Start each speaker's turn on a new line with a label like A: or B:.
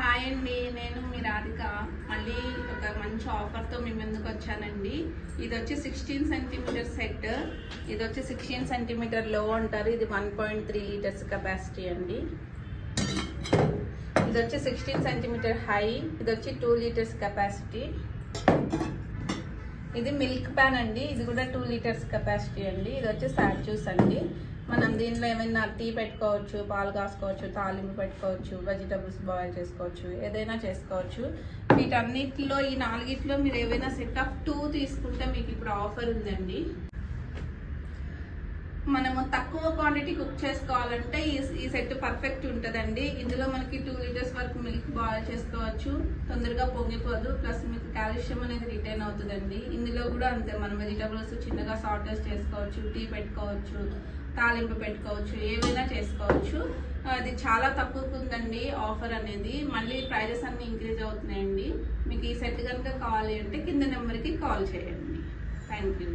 A: Hi అండి, నేను మీ రాధిక. మళ్ళీ ఒక మంచి ఆఫర్తో మీ ముందుకు వచ్చానండి. ఇది వచ్చి 16 సెంటీమీటర్ సెట్. ఇది వచ్చి 16 సెంటీమీటర్ లో అంటారు. ఇది 1.3 లీటర్స్ కెపాసిటీ అండి. ఇది వచ్చి 16 సెంటీమీటర్ హై. ఇది వచ్చి 2 లీటర్స్ కెపాసిటీ. ఇది మిల్క్ ప్యాన్ అండి. ఇది కూడా 2 లీటర్స్ కెపాసిటీ అండి. ఇది వచ్చి సాడ్ జ్యూస్ అండి. మనం దీంట్లో ఏమైనా టీ పెట్టుకోవచ్చు, పాలు కాసుకోవచ్చు, తాలింపు పెట్టుకోవచ్చు, వెజిటబుల్స్ బాయిల్ చేసుకోవచ్చు, ఏదైనా చేసుకోవచ్చు. వీటన్నిటిలో ఈ 4గిట్లో మీరు ఏవైనా సెట్ ఆఫ్ 2 తీసుకుంటే మీకు ఇప్పుడు ఆఫర్ ఉందండి. మనము తక్కువ క్వాంటిటీ కుక్ చేసుకోవాలంటే ఈ సెట్ పర్ఫెక్ట్ ఉంటుందండి. ఇందులో మనకి 2 లీటర్స్ వరకు మిల్క్ బాయిల్ చేసుకోవచ్చు, తొందరగా పొంగిపోదు, ప్లస్ మీకు కాల్షియం అనేది రిటైన్ అవుతుందండి. ఇందులో కూడా అంతే, మనం వెజిటబుల్స్ చిన్నగా సాటర్స్ చేసుకోవచ్చు, టీ పెట్టుకోవచ్చు, తాలింపు పెట్టుకోవచ్చు, ఏవైనా చేసుకోవచ్చు. అది చాలా తక్కువకు ఉందండి ఆఫర్ అనేది. మళ్ళీ ప్రైజెస్ అన్ని ఇంక్రీజ్ అవుతున్నాయండి. మీకు ఈ సెట్ కనుక కావాలి అంటే కింద నెంబర్కి కాల్ చేయండి. Thank you.